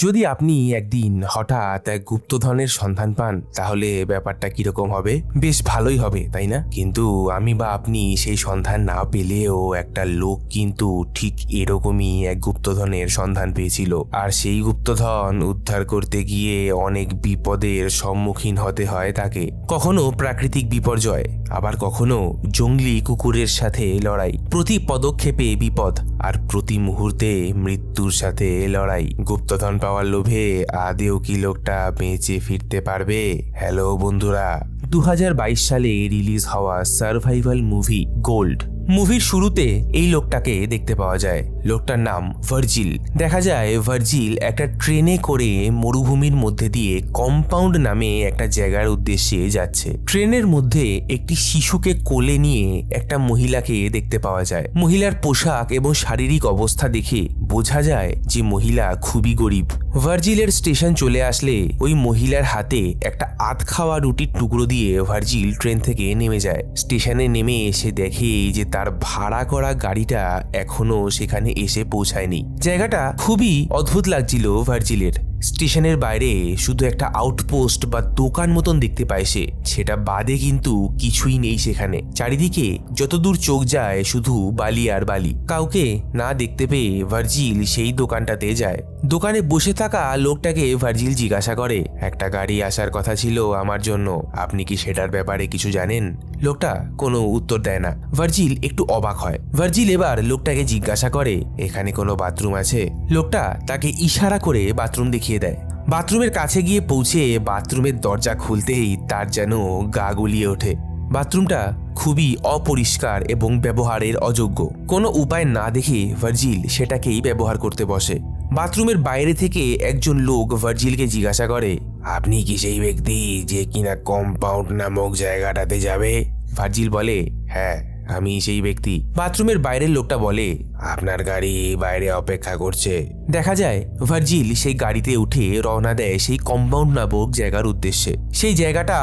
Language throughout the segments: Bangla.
যদি আপনি একদিন হঠাৎ এক গুপ্তধনের সন্ধান পান তাহলে ব্যাপারটা কিরকম হবে? বেশ ভালোই হবে, তাই না? কিন্তু আমি বা আপনি সেই সন্ধান না পেলেও একটা লোক কিন্তু ঠিক এরকমই এক গুপ্তধনের সন্ধান পেয়েছিল, আর সেই গুপ্তধন উদ্ধার করতে গিয়ে অনেক বিপদের সম্মুখীন হতে হয় তাকে। কখনো প্রাকৃতিক বিপর্যয়, আবার কখনো জঙ্গলি কুকুরের সাথে লড়াই। প্রতি পদক্ষেপে বিপদ, আর প্রতি মুহূর্তে মৃত্যুর সাথে লড়াই। গুপ্তধন পাওয়ার লোভে আদেও কি লোকটা বেঁচে ফিরতে পারবে? হ্যালো বন্ধুরা, 2022 সালে রিলিজ হওয়া সার্ভাইভাল মুভি গোল্ড মুভির শুরুতে এই লোকটাকে দেখতে পাওয়া যায়। লোকটার নাম ভার্জিল। দেখা যায় ভার্জিল একটা ট্রেনে করে মরুভূমির মধ্যে দিয়ে কম্পাউন্ড নামে একটা জায়গার উদ্দেশ্যে যাচ্ছে। ট্রেনের মধ্যে একটি শিশুকে কোলে নিয়ে একটা মহিলাকে দেখতে পাওয়া যায়। মহিলার পোশাক এবং শারীরিক অবস্থা দেখে বোঝা যায় যে মহিলা খুবই গরিব। ভার্জিলের স্টেশন চলে আসলে ওই মহিলার হাতে একটা আধ খাওয়া রুটির টুকরো দিয়ে ভার্জিল ট্রেন থেকে নেমে যায়। স্টেশনে নেমে এসে দেখে যে তার ভাড়া করা গাড়িটা এখনো সেখানে এসে পৌঁছায়নি। জায়গাটা খুবই অদ্ভুত লাগছিল ভার্জিলের। স্টেশনের বাইরে শুধু একটা আউটপোস্ট বা দোকান মতন দেখতে পায় সে, সেটা বাদে কিন্তু কিছুই নেই সেখানে। চারিদিকে যতদূর চোখ যায় শুধু বালি আর বালি। কাউকে না দেখতে পেয়ে ভার্জিল সেই দোকানটাতে যায়। দোকানে বসে থাকা লোকটাকে ভার্জিল জিজ্ঞাসা করে, একটা গাড়ি আসার কথা ছিল আমার জন্য, আপনি কি সেটার ব্যাপারে কিছু জানেন? লোকটা কোনো উত্তর দেয় না। ভার্জিল একটু অবাক হয়। ভার্জিল এবার লোকটাকে জিজ্ঞাসা করে, এখানে কোনো বাথরুম আছে? লোকটা তাকে ইশারা করে বাথরুম দেখিয়ে দেয়। বাথরুমের কাছে গিয়ে পৌঁছে বাথরুমের দরজা খুলতেই তার যেন গা গুলিয়ে ওঠে। বাথরুমটা খুবই অপরিষ্কার এবং ব্যবহারের অযোগ্য। কোনো উপায় না দেখে ভার্জিল সেটাকেই ব্যবহার করতে বসে। বাথরুমের বাইরে থেকে একজন লোক ভার্জিলকে জিজ্ঞাসা করে, আপনি কি সেই ব্যক্তি যে কিনা কম্পাউন্ড নামক জায়গাটাতে যাবে? ভার্জিল বলে, হ্যাঁ আমি সেই ব্যক্তি। বাথরুমের বাইরের লোকটা বলে, আপনার গাড়ি বাইরে অপেক্ষা করছে। দেখা যায় ভার্জিল সেই গাড়িতে উঠে রওনা দেয় সেই কম্পাউন্ড নামক জায়গার উদ্দেশ্যে। সেই জায়গাটা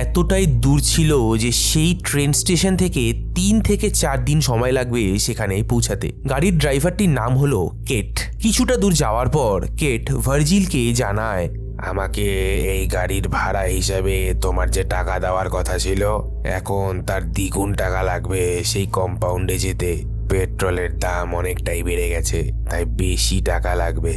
এতটাই দূর ছিল যে সেই ট্রেন স্টেশন থেকে 3 থেকে 4 দিন সময় লাগবে সেখানে পৌঁছাতে। গাড়ির ড্রাইভারটির নাম হলো কেট। কিছুটা দূর যাওয়ার পর কেট ভার্জিলকে জানায়, আমাকে এই গাড়ির ভাড়া হিসাবে তোমার যে টাকা দেওয়ার কথা ছিল, এখন তার দ্বিগুণ টাকা লাগবে সেই কম্পাউন্ডে যেতে। পেট্রোলের দাম অনেকটাই বেড়ে গেছে, তাই বেশি টাকা লাগবে।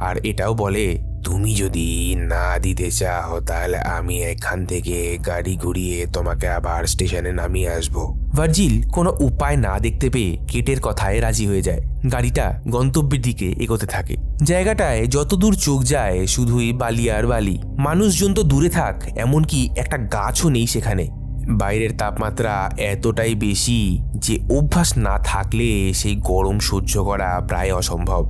আর এটাও বলে, তুমি যদি না দিতে চাও তাহলে আমি এখান থেকে গাড়ি ঘুরিয়ে তোমাকে আবার স্টেশনে নামিয়ে আসবো। ভার্জিল কোনো উপায় না দেখতে পেয়ে কেটের কথায় রাজি হয়ে যায়। গাড়িটা গন্তব্যের দিকে এগোতে থাকে। জায়গাটায় যতদূর চোখ যায় শুধুই বালি আর বালি। মানুষজন তো দূরে থাক, এমনকি একটা গাছও নেই সেখানে। বাইরের তাপমাত্রা এতটাই বেশি যে অভ্যাস না থাকলে সেই গরম সহ্য করা প্রায় অসম্ভব।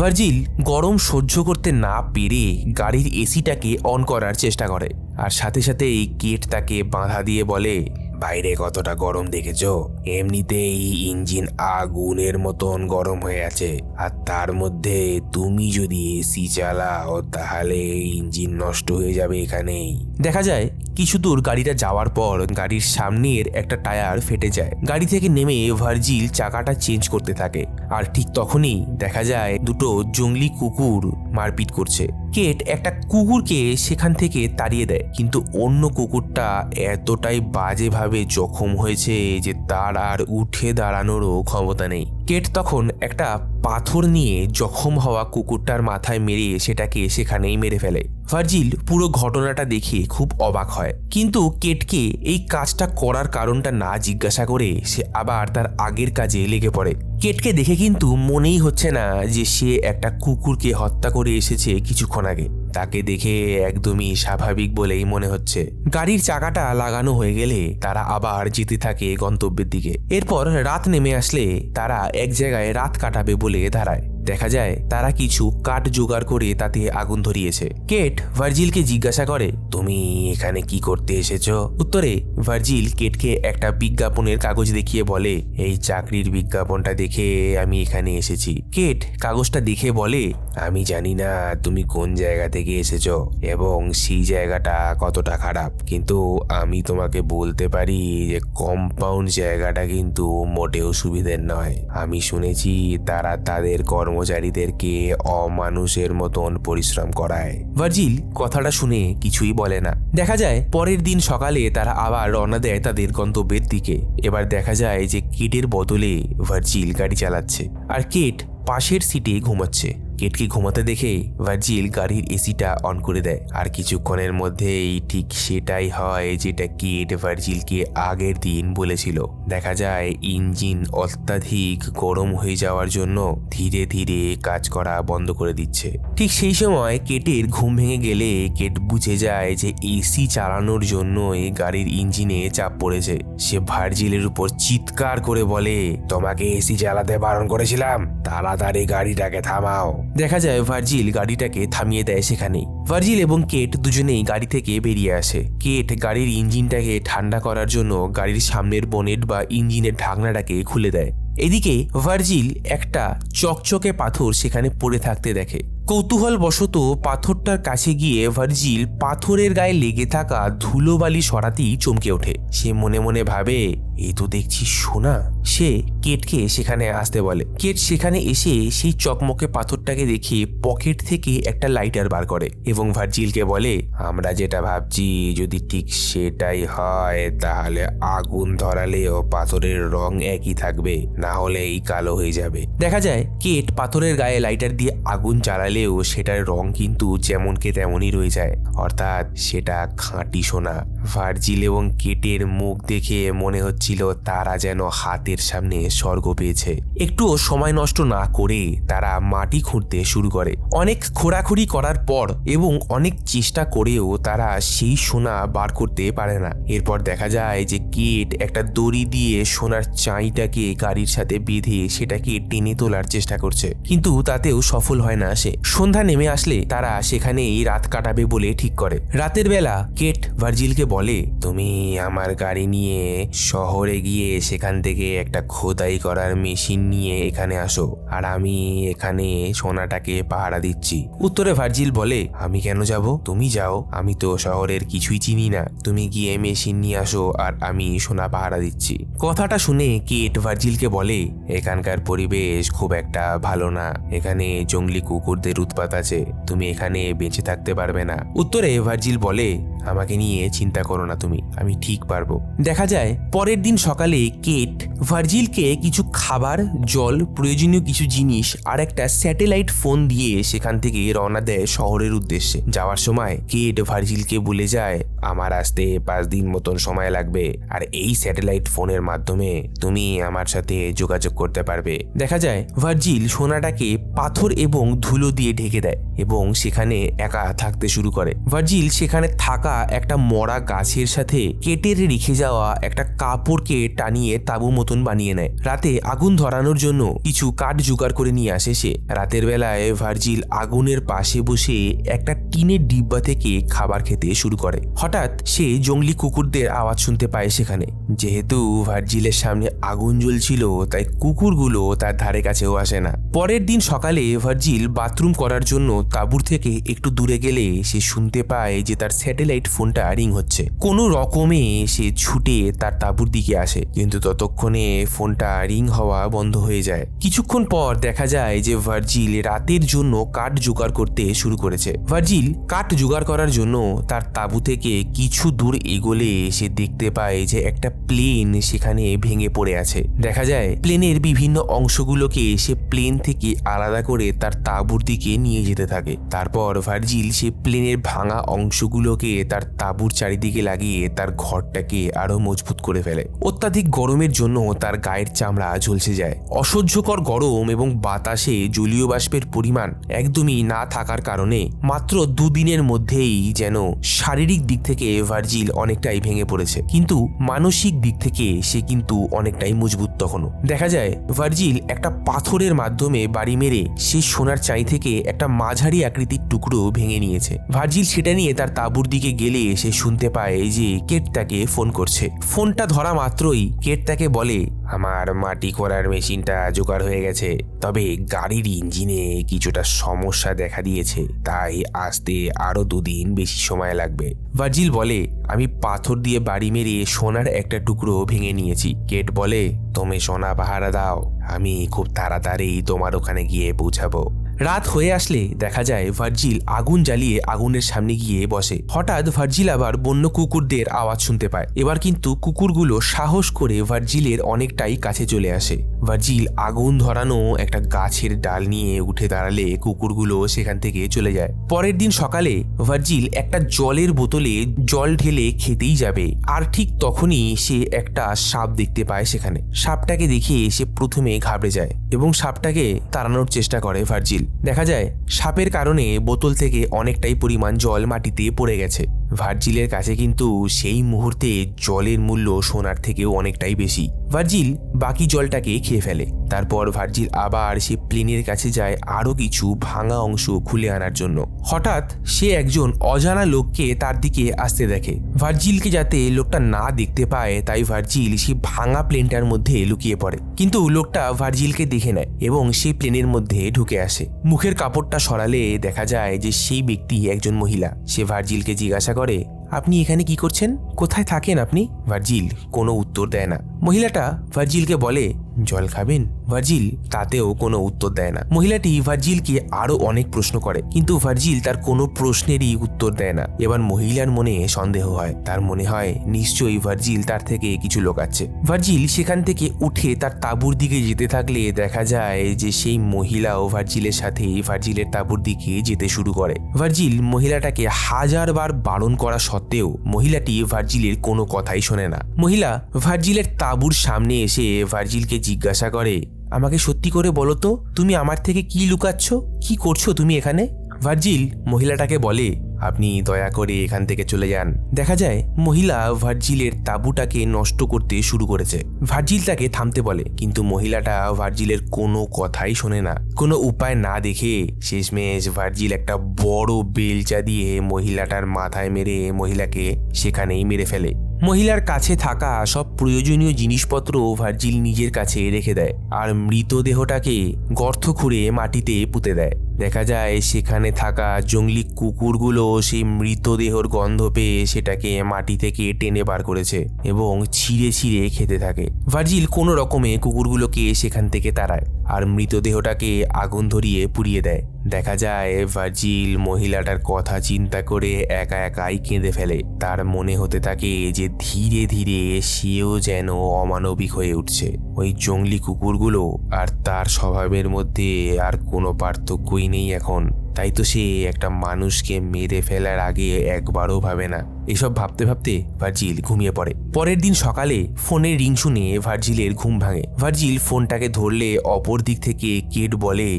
ভার্জিল গরম সহ্য করতে না পেরে গাড়ির এসিটাকে অন করার চেষ্টা করে, আর সাথে সাথেই কেট তাকে বাধা দিয়ে বলে, বাইরে কতটা গরম দেখেছো? এমনিতেই ইঞ্জিন আগুনের মতন গরম হয়ে আছে, আর তার মধ্যে তুমি যদি এসি চালাও তাহলে ইঞ্জিন নষ্ট হয়ে যাবে এখানেই। দেখা যায় কিছু দূর গাড়িটা যাওয়ার পর গাড়ির সামনের একটা টায়ার ফেটে যায়। গাড়ি থেকে নেমে ভার্জিল চাকাটা চেঞ্জ করতে থাকে, আর ঠিক তখনই দেখা যায় দুটো জঙ্গলি কুকুর মারপিট করছে। কেট একটা কুকুরকে সেখান থেকে তাড়িয়ে দেয়, কিন্তু অন্য কুকুরটা এতটাই বাজেভাবে জখম হয়েছে যে তার আর উঠে দাঁড়ানোরও ক্ষমতা নেই। কেট তখন একটা পাথর নিয়ে জখম হওয়া কুকুরটার মাথায় মেরে সেটাকে সেখানেই মেরে ফেলে। ভার্জিল পুরো ঘটনাটা দেখে খুব অবাক হয়, কিন্তু কেটকে এই কাজটা করার কারণটা না জিজ্ঞাসা করে সে আবার তার আগের কাজে লেগে পড়ে। কেটকে দেখে কিন্তু মনেই হচ্ছে না যে সে একটা কুকুরকে হত্যা করে এসেছে কিছুক্ষণ আগে। তাকে দেখে একদমই স্বাভাবিক বলেই মনে হচ্ছে। গাড়ির চাকাটা লাগানো হয়ে গেলে তারা আবার যেতে থাকে গন্তব্যের দিকে। এরপর রাত নেমে আসলে তারা এক জায়গায় রাত কাটাবে বলে দাঁড়ায়। দেখা যায় তারা কিছু কাঠ জোগাড় করে তাতে আগুন ধরিয়েছে। কেট ভার্জিলকে জিজ্ঞাসা করে, তুমি এখানে কি করতে এসেছো? উত্তরে ভার্জিল কেটকে একটা বিজ্ঞাপনের কাগজ দেখিয়ে বলে, এই চাকরির বিজ্ঞাপনটা দেখে আমি এখানে এসেছি। কেট কাগজটা দেখে বলে, আমি জানি না তুমি কোন জায়গা থেকে এসেছো এবং সেই জায়গাটা কতটা খারাপ, কিন্তু আমি তোমাকে বলতে পারি যে কম্পাউন্ড জায়গাটা কিন্তু মোটেও সুবিধের নয়। আমি শুনেছি তারা তাদের কর্ম কর্মচারীদেরকে অমানুষের মতন পরিশ্রম করায়। ভার্জিল কথাটা শুনে কিছুই বলে না। দেখা যায় পরের দিন সকালে তারা আবার রওনা দেয় তাদের গন্তব্যের দিকে। এবার দেখা যায় যে কেটের বদলে ভার্জিল গাড়ি চালাচ্ছে আর কেট পাশের সিটে ঘুমাচ্ছে। কেটকে ঘুমাতে দেখে ভার্জিল গাড়ির এসিটা অন করে দেয় আর কিছুক্ষণের মধ্যেই ঠিক সেটাই হয় যেটা কেট ভার্জিলকে আগের দিন বলেছিল। দেখা যায় ইঞ্জিন অত্যাধিক গরম হয়ে যাওয়ার জন্য ধীরে ধীরে কাজ করা বন্ধ করে দিচ্ছে। ঠিক সেই সময় কেটের ঘুম ভেঙে গেলে কেট বুঝে যায় যে এসি চালানোর জন্যই গাড়ির ইঞ্জিনে চাপ পড়েছে। সে ভার্জিলের উপর চিৎকার করে বলে, তোমাকে এসি চালাতে বারণ করেছিলাম, তাড়াতাড়ি গাড়িটাকে থামাও। দেখা যায় ভার্জিল গাড়িটাকে থামিয়ে দেয় সেখানেই। ভার্জিল এবং কেট দুজনেই গাড়ি থেকে বেরিয়ে আসে। কেট গাড়ির ইঞ্জিনটাকে ঠান্ডা করার জন্য গাড়ির সামনের বনেট বা ইঞ্জিনের ঢাকনাটাকে খুলে দেয়। এদিকে ভার্জিল একটা চকচকে পাথর সেখানে পড়ে থাকতে দেখে। কৌতূহলবশত পাথরটার কাছে গিয়ে ভার্জিল পাথরের গায়ে লেগে থাকা ধুলোবালি সরাতেই চমকে ওঠে। সে মনে মনে ভাবে, এই তো দেখছি সোনা। সে কেটকে সেখানে আসতে বলে। কেট সেখানে এসে সেই চকমকে পাথরটাকে দেখে পকেট থেকে একটা লাইটার বার করে এবং ভার্জিলকে বলে, আমরা যেটা ভাবছি যদি ঠিক সেটাই হয় তাহলে আগুন ধরালেও পাথরের রং একই থাকবে, না হলে এই কালো হয়ে যাবে। দেখা যায় কেট পাথরের গায়ে লাইটার দিয়ে আগুন জ্বালালেও সেটার রং কিন্তু যেমনকে তেমনই রয়ে যায়, অর্থাৎ সেটা খাঁটি সোনা। ভার্জিল এবং কেটের মুখ দেখে মনে হচ্ছিল তারা যেন হাতের সামনে স্বর্গ পেয়েছে। একটুও সময় নষ্ট না করে তারা মাটি খুঁড়তে শুরু করে। অনেক খোঁড়াখুড়ি করার পর এবং অনেক চেষ্টা করেও তারা সেই সোনা বার করতে পারে না। এরপর দেখা যায় যে কেট একটা দড়ি দিয়ে সোনার চাইটাকে গাড়ির সাথে বেঁধে সেটাকে টেনে তোলার চেষ্টা করছে, কিন্তু তাতেও সফল হয় না সে। সন্ধ্যা নেমে আসলে তারা সেখানেই রাত কাটাবে বলে ঠিক করে। রাতের বেলা কেট ভার্জিলকে বলে, তুমি আমার গাড়ি নিয়ে শহরে গিয়ে সেখান থেকে একটা খোদাই করার মেশিন নিয়ে এখানে আসো, আর আমি এখানে সোনাটাকে পাহারা দিচ্ছি। উত্তরে ভার্জিল বলে, আমি কেন যাব? তুমি যাও, আমি তো শহরের কিছুই চিনি না। তুমি গিয়ে মেশিন নিয়ে আসো আর আমি সোনা পাহারা দিচ্ছি। কথাটা শুনে কেট ভার্জিলকে বলে, এখানকার পরিবেশ খুব একটা ভালো না, এখানে জঙ্গলি কুকুরদের উৎপাত আছে, তুমি এখানে বেঁচে থাকতে পারবে না। উত্তরে ভার্জিল বলে, আমাকে নিয়ে চিন্তা করো না তুমি, আমি ঠিক পারবো। দেখা যায় পরের দিন সকালে কেট ভার্জিলকে কিছু খাবার, জল, প্রয়োজনীয় কিছু জিনিস আর একটা স্যাটেলাইট ফোন দিয়ে সেখান থেকে রওনা দেয় শহরের উদ্দেশ্যে। যাওয়ার সময় কেট ভার্জিলকে বলে যায়, আমার আসতে 5 দিন মতন সময় লাগবে, আর এই স্যাটেলাইট ফোনের মাধ্যমে তুমি আমার সাথে যোগাযোগ করতে পারবে। দেখা যায় ভার্জিল সোনাটাকে পাথর এবং ধুলো দিয়ে ঢেকে দেয় এবং সেখানে একা থাকতে শুরু করে। ভার্জিল সেখানে থাকা একটা মরা গাছের সাথে কেটের রেখে যাওয়া একটা কাপড়কে টানিয়ে তাঁবু মতন বানিয়ে নেয়। রাতে আগুন ধরানোর জন্য কিছু কাঠ জোগাড় করে নিয়ে আসে সে। রাতের বেলায় ভার্জিল আগুনের পাশে বসে একটা টিনের ডিব্বা থেকে খাবার খেতে শুরু করে। হঠাৎ সে জঙ্গলি কুকুরদের আওয়াজ শুনতে পায় সেখানে। যেহেতু ভার্জিলের সামনে আগুন জ্বলছিল তাই কুকুরগুলো তার ধারে কাছেও আসে না। পরের দিন সকালে ভার্জিল বাথরুম করার জন্য তাঁবুর থেকে একটু দূরে গেলে সে শুনতে পায় যে তার স্যাটেলাইট ফোনটা রিং হচ্ছে। কোনো রকমে সে ছুটে তার তাঁবুর দিকে আসে, কিন্তু ততক্ষণে ফোনটা রিং হওয়া বন্ধ হয়ে যায়। কিছুক্ষণ পর দেখা যায় যে ভার্জিল রাতের জন্য কাঠ জোগাড় করতে শুরু করেছে। ভার্জিল কাঠ জোগাড় করার জন্য তার তাঁবু থেকে কিছু দূর এগোলে সে দেখতে পায় যে একটা প্লেন সেখানে ভেঙে পড়ে আছে। দেখা যায় প্লেনের বিভিন্ন অংশগুলোকে সে প্লেন থেকে আলাদা করে তার তাঁবুর দিকে নিয়ে যেতে থাকে। তারপর ভার্জিল সে প্লেনের ভাঙা অংশগুলোকে তার তাঁবুর চারিদিকে লাগিয়ে তার ঘরটাকে আরো মজবুত করে ফেলে। অত্যাধিক গরমের জন্য তার গায়ের চামড়া ঝলসে যায়। অসহ্যকর গরম এবং বাতাসে জলীয় বাষ্পের পরিমাণ একদমই না থাকার কারণে মাত্র 2 দিনের মধ্যেই যেন শারীরিক দিক থেকে ভার্জিল অনেকটাই ভেঙে পড়েছে, কিন্তু মানসিক দিক থেকে সে কিন্তু অনেকটাই মজবুত তখনও। দেখা যায় ভার্জিল একটা পাথরের মাধ্যমে বাড়ি মেরে সে সোনার চাই থেকে একটা মাছ মাঝারি আকৃতির টুকরো ভেঙে নিয়েছে। ভার্জিল সেটা নিয়ে তার তাঁবুর দিকে গেলে সে শুনতে পায় যে কেট তাকে ফোন করছে। ফোনটা ধরা মাত্রই কেট তাকে বলে, আমার মাটি খোঁড়ার মেশিনটা জোগাড় হয়ে গেছে, তবে গাড়ির ইঞ্জিনে কিছুটা সমস্যা দেখা দিয়েছে, তাই আসতে আরো 2 দিন বেশি সময় লাগবে। ভার্জিল বলে, আমি পাথর দিয়ে বাড়ি মেরে সোনার একটা টুকরো ভেঙে নিয়েছি। কেট বলে, তুমি সোনা পাহারা দাও, আমি খুব তাড়াতাড়ি তোমার ওখানে গিয়ে পৌঁছাবো। রাত হয়ে আসলে দেখা যায় ভার্জিল আগুন জ্বালিয়ে আগুনের সামনে গিয়ে বসে। হঠাৎ ভার্জিল আবার বন্য কুকুরদের আওয়াজ শুনতে পায়। এবার কিন্তু কুকুরগুলো সাহস করে ভার্জিলের অনেকটাই কাছে চলে আসে। ভার্জিল আগুন ধরানো একটা গাছের ডাল নিয়ে উঠে দাঁড়ালে কুকুরগুলো সেখান থেকে চলে যায়। পরের দিন সকালে ভার্জিল একটা জলের বোতলে জল ঢেলে খেতেই যাবে, আর ঠিক তখনই সে একটা সাপ দেখতে পায়। সেখানে সাপটাকে দেখে সে প্রথমে ঘাবড়ে যায় এবং সাপটাকে তাড়ানোর চেষ্টা করে ভার্জিল। দেখা যায় সাপের কারণে বোতল থেকে অনেকটাই পরিমাণ জল মাটিতে পড়ে গেছে। ভার্জিলের কাছে কিন্তু সেই মুহূর্তে জলের মূল্য সোনার থেকেও অনেকটাই বেশি। ভার্জিল বাকি জলটাকে খেয়ে ফেলে। তারপর ভার্জিল আবার সে প্লেনের কাছে যায় আরো কিছু ভাঙা অংশ খুলে আনার জন্য। হঠাৎ সে একজন অজানা লোককে তার দিকে আসতে দেখে। ভার্জিলকে যাতে লোকটা না দেখতে পায় তাই ভার্জিল সেই ভাঙা প্লেনটার মধ্যে লুকিয়ে পড়ে, কিন্তু লোকটা ভার্জিলকে দেখে নেয় এবং সেই প্লেনের মধ্যে ঢুকে আসে। মুখের কাপড়টা সরালে দেখা যায় যে সেই ব্যক্তি একজন মহিলা। সে ভার্জিলকে জিজ্ঞাসা করে, আপনি এখানে কি করছেন? কোথায় থাকেন আপনি? ভার্জিল কোনো উত্তর দেয় না। মহিলাটা ভার্জিলকে বলে, জল খাবেন? ভার্জিল তাতেও কোনো উত্তর দেয় না। মহিলাটি ভার্জিলকে আরো অনেক প্রশ্ন করে, কিন্তু ভার্জিল তার কোনো প্রশ্নেরই উত্তর দেয় না। এবার মহিলার মনে সন্দেহ হয়। তার মনে হয় নিশ্চয়ই ভার্জিল তার থেকে কিছু লুকাচ্ছে। ভার্জিল সেখান থেকে উঠে তার তাঁবুর দিকে যেতে থাকলে দেখা যায় যে সেই মহিলাও ভার্জিলের সাথে ভার্জিলের তাঁবুর দিকে যেতে শুরু করে। ভার্জিল মহিলাটাকে হাজারবার বারণ করা সত্ত্বেও মহিলাটি ভার্জিলের কোনো কথাই শোনে না। মহিলা ভার্জিলের তাঁবুর সামনে এসে ভার্জিলকে জিজ্ঞাসা করে, আমাকে সত্যি করে বলো তো, তুমি আমার থেকে কি লুকাচ্ছ? কি করছো তুমি এখানে? ভার্জিল মহিলাটাকে বলে, আপনি দয়া করে এখান থেকে চলে যান। দেখা যায় মহিলা ভার্জিলের তাঁবুটাকে নষ্ট করতে শুরু করেছে। ভার্জিল তাকে থামতে বলে, কিন্তু মহিলাটা ভার্জিলের কোনো কথাই শোনে না। কোনো উপায় না দেখে শেষমেশ ভার্জিল একটা বড় বেলচা দিয়ে মহিলাটার মাথায় মেরে মহিলাকে সেখানেই মেরে ফেলে। মহিলার কাছে থাকা সব প্রয়োজনীয় জিনিসপত্র ভার্জিল নিজের কাছে রেখে দেয় আর মৃতদেহটাকে গর্ত খুঁড়ে মাটিতে পুঁতে দেয়। দেখা যায় সেখানে থাকা জঙ্গলি কুকুরগুলো সেই মৃতদেহর গন্ধ পেয়ে সেটাকে মাটি থেকে টেনে বার করেছে এবং ছিঁড়ে ছিঁড়ে খেতে থাকে। ভার্জিল কোনো রকমে কুকুরগুলোকে সেখান থেকে তাড়ায় আর মৃতদেহটাকে আগুন ধরিয়ে পুড়িয়ে দেয়। দেখা যায় ভার্জিল মহিলাটার কথা চিন্তা করে একা একাই কেঁদে ফেলে। তার মনে হতে থাকে যে ধীরে ধীরে সেও যেন অমানবিক হয়ে উঠছে। ওই জঙ্গলি কুকুরগুলো আর তার স্বভাবের মধ্যে আর কোনো পার্থক্যই নেই এখন। তাই তো সে একটা মানুষকে মেরে ফেলার আগে একবারও ভাবে না। এসব ভাবতে ভাবতে ভার্জিল ঘুমিয়ে পড়ে। পরের দিন সকালে ফোনের রিং শুনে ভার্জিলের ঘুম ভাঙে। ভার্জিল ফোনটাকে ধরলে অপর দিক থেকে কেট বলে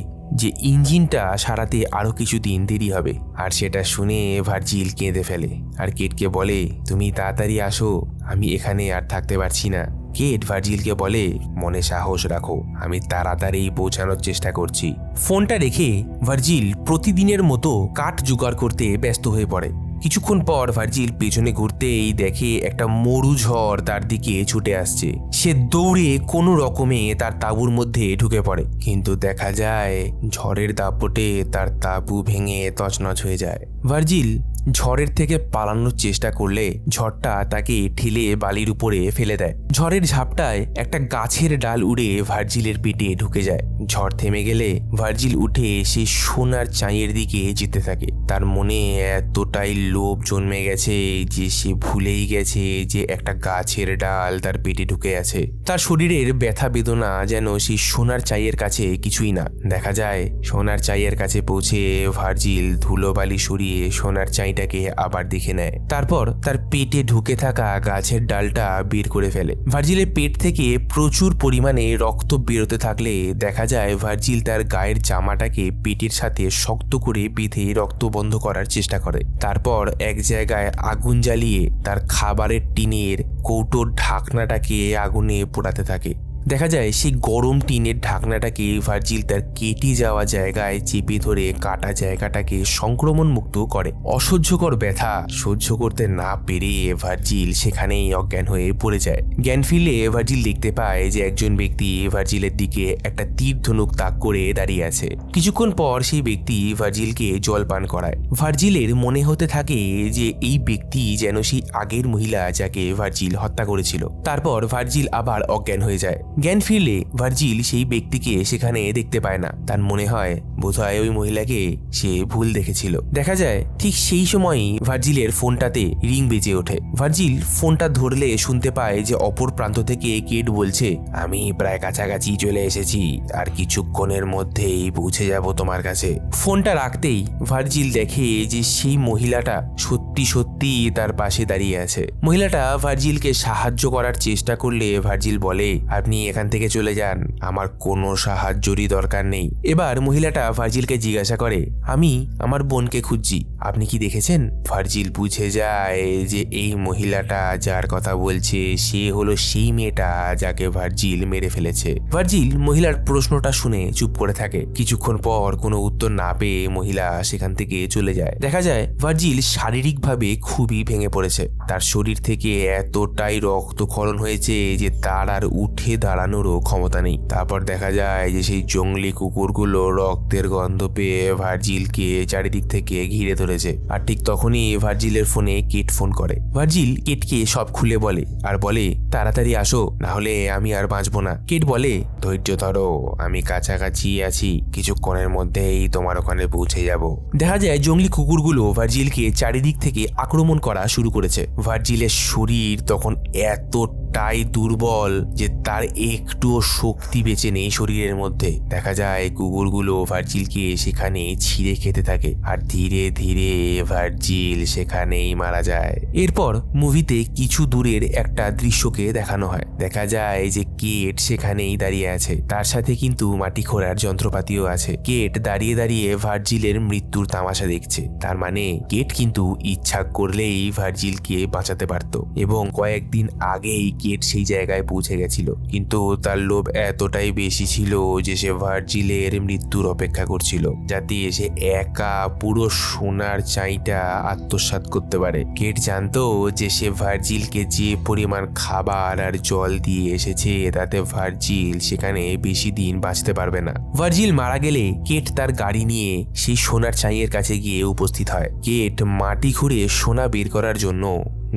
যে ইঞ্জিনটা সারাতে আরো কিছুদিন দেরি হবে, আর সেটা শুনে ভার্জিল কেঁদে ফেলে আর কেটকে বলে, তুমি তাড়াতাড়ি আসো, আমি এখানে আর থাকতে পারছি না। কেট ভার্জিলকে বলে, মনে সাহস রাখো, আমি তাড়াতাড়ি পৌঁছানোর চেষ্টা করছি। ফোনটা রেখে ভার্জিল প্রতিদিনের মতো কাঠ জোগাড় করতে ব্যস্ত হয়ে পড়ে। কিছুক্ষণ পর ভার্জিল পেছনে ঘুরতেই দেখে একটা মরু ঝড় তার দিকে ছুটে আসছে। সে দৌড়ে কোনো রকমে তার তাঁবুর মধ্যে ঢুকে পড়ে, কিন্তু দেখা যায় ঝড়ের দাপটে তার তাঁবু ভেঙে তছনছ হয়ে যায়। ভার্জিল ঝড়ের থেকে পালানোর চেষ্টা করলে ঝড়টা তাকে ঠেলে বালির উপরে ফেলে দেয়। ঝড়ের ঝাপটায় একটা গাছের ডাল উড়ে ভার্জিলের পেটে ঢুকে যায়। ঝড় থেমে গেলে ভার্জিল উঠে সে সোনার চাঁইয়ের দিকে যেতে থাকে। তার মনে এতটাই লোভ জন্মে গেছে যে সে ভুলেই গেছে যে একটা গাছের ডাল তার পেটে ঢুকে আছে। তার শরীরের ব্যথা বেদনা যেন সেই সোনার চাঁইয়ের কাছে কিছুই না। দেখা যায় সোনার চাঁইয়ের কাছে পৌঁছে ভার্জিল ধুলোবালি সরিয়ে সোনার চাঁইটাকে আবার দেখে নেয়। তারপর তার পেটে ঢুকে থাকা গাছের ডালটা বের করে ফেলে। ভার্জিলের পেট থেকে প্রচুর পরিমাণে রক্ত বেরোতে থাকলে দেখা যায় ভার্জিল তার গায়ের জামাটাকে পেটের সাথে শক্ত করে বেঁধে রক্ত বন্ধ করার চেষ্টা করে। তারপর এক জায়গায় আগুন জ্বালিয়ে তার খাবারের টিনের কৌটোর ঢাকনাটাকে আগুনে পোড়াতে থাকে। দেখা যায় সেই গরম টিনের ঢাকনাটাকে ভার্জিল তার কেটে যাওয়া জায়গায় চেপে ধরে কাটা জায়গাটাকে সংক্রমণ মুক্ত করে। অসহ্যকর ব্যথা সহ্য করতে না পেরে ভার্জিল সেখানেই অজ্ঞান হয়ে পড়ে যায়। জ্ঞান ফিরলে ভার্জিল দেখতে পায় যে একজন ব্যক্তি ভার্জিলের দিকে একটা তীর ধনুক তাক করে দাঁড়িয়ে আছে। কিছুক্ষণ পর সেই ব্যক্তি ভার্জিলকে জল পান করায়। ভার্জিলের মনে হতে থাকে যে এই ব্যক্তি যেন সেই আগের মহিলা যাকে ভার্জিল হত্যা করেছিল। তারপর ভার্জিল আবার অজ্ঞান হয়ে যায়। জ্ঞান ফিরলে ভার্জিল সেই ব্যক্তিকে সেখানে দেখতে পায় না। তার মনে হয় বোধহয় ওই মহিলাকে সে ভুল দেখেছিল। দেখা যায় ঠিক সেই সময়ই ভার্জিলের ফোনটাতে রিং বেজে ওঠে। ভার্জিল ফোনটা ধরলে শুনতে পায় যে অপর প্রান্ত থেকে কেট বলছে, আমি প্রায় কাছাকাছি চলে এসেছি, আর কিছুক্ষণের মধ্যেই পৌঁছে যাব তোমার কাছে। ফোনটা রাখতেই ভার্জিল দেখে যে সেই মহিলাটা সত্যি সত্যি তার পাশে দাঁড়িয়ে আছে। মহিলাটা ভার্জিলকে সাহায্য করার চেষ্টা করলে ভার্জিল বলে, আপনি এখান থেকে চলে যান, আমার কোনো সাহায্যরই দরকার নেই। এবার মহিলাটা ভার্জিলকে জিজ্ঞাসা করে, আমি আমার বোনকে খুঁজছি, আপনি কি দেখেছেন? ভার্জিল বুঝে যায় যে এই মহিলাটা যার কথা বলছে সে হলো সেই মেয়েটা যাকে ভার্জিল মেরে ফেলেছে। ভার্জিল মহিলার প্রশ্নটা শুনে চুপ করে থাকে। কিছুক্ষণ পর কোনো উত্তর না পেয়ে মহিলা সেখান থেকে চলে যায়। দেখা যায় ভার্জিল শারীরিকভাবে খুবই ভেঙে পড়েছে। তার শরীর থেকে এতটাই রক্তক্ষরণ হয়েছে যে তার আর উঠে দাঁড়ানোরও ক্ষমতা নেই। তারপর দেখা যায় যে সেই জঙ্গলি কুকুরগুলো রক্তের গন্ধ পেয়ে ভার্জিলকে চারিদিক থেকে ঘিরে ধরেছে। আর ঠিক তখনই ভার্জিলের ফোনে কেট ফোন করে। ভার্জিল কেটকে সব খুলে বলে আর বলে, তাড়াতাড়ি আসো, না হলে আমি আর বাঁচবো না। কেট বলে, ধৈর্য ধরো, আমি কাছাকাছি আছি, কিছুক্ষণের মধ্যেই তোমার ওখানে পৌঁছে যাব। দেখা যায় জঙ্গলি কুকুরগুলো ভার্জিলকে চারিদিক থেকে আক্রমণ করা শুরু করেছে। ভার্জিলের শরীর তখন এতটাই দুর্বল যে তার একটুও শক্তি বেঁচে নেই শরীরের মধ্যে। দেখা যায় কুকুরগুলো ভার্জিলকে সেখানে ছিঁড়ে খেতে থাকে আর ধীরে ধীরে ভার্জিল সেখানেই মারা যায়। এরপর মুভিতে কিছু দূরের একটা দৃশ্যকে দেখানো হয়। দেখা যায় যে কেট সেখানেই দাঁড়িয়ে আছে, তার সাথে কিন্তু মাটি খোঁড়ার যন্ত্রপাতিও আছে। কেট দাঁড়িয়ে দাঁড়িয়ে ভার্জিলের মৃত্যুর তামাশা দেখছে। তার মানে কেট কিন্তু ইচ্ছা করলেই ভার্জিলকে বাঁচাতে পারত, এবং কয়েকদিন আগেই কেট সেই জায়গায় পৌঁছে গেছিল। কিন্তু তার লোভ এতটাই বেশি ছিল যে সে ভার্জিলের মৃত্যুর অপেক্ষা করছিল, যাতে সে একা পুরো সোনার চাইটা আত্মসাৎ করতে পারে। কেট জানতো যে সে ভার্জিলকে যে পরিমাণ খাবার আর জল দিয়ে এসেছে তাতে ভার্জিল সেখানে বেশি দিন বাঁচতে পারবে না। ভার্জিল মারা গেলে কেট তার গাড়ি নিয়ে সেই সোনার চাইয়ের কাছে গিয়ে উপস্থিত হয়। কেট মাটি খুঁড়ে সোনা বের করার জন্য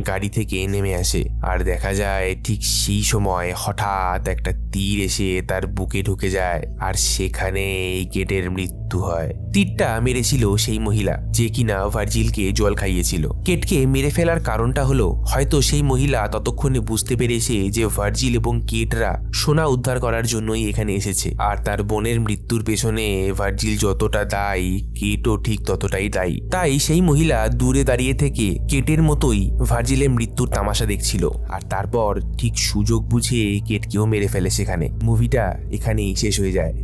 গাড়ি থেকে নেমে আসে, আর দেখা যায় ঠিক সেই সময় হঠাৎ একটা তীর এসে তার বুকে ঢুকে যায়, আর সেখানে কেটের মৃত্যু হয়। তীরটা মেরেছিল সেই মহিলা যে কিনা ভার্জিলকে জল খাইয়েছিল। কেটকে মেরে ফেলার কারণটা হলো হয়তো সেই মহিলা ততক্ষণে বুঝতে পেরেছে যে ভার্জিল এবং কেটরা সোনা উদ্ধার করার জন্যই এখানে এসেছে, আর তার বোনের মৃত্যুর পেছনে ভার্জিল যতটা দায়ী কেটও ঠিক ততটাই দায়ী। তাই সেই মহিলা দূরে দাঁড়িয়ে থেকে কেটের মতোই ভার্জিলের মৃত্যুর তামাশা দেখছিল, আর তারপর ঠিক সুযোগ বুঝে কেটকেও মেরে ফেলে সেখানে। মুভিটা এখানেই শেষ হয়ে যায়।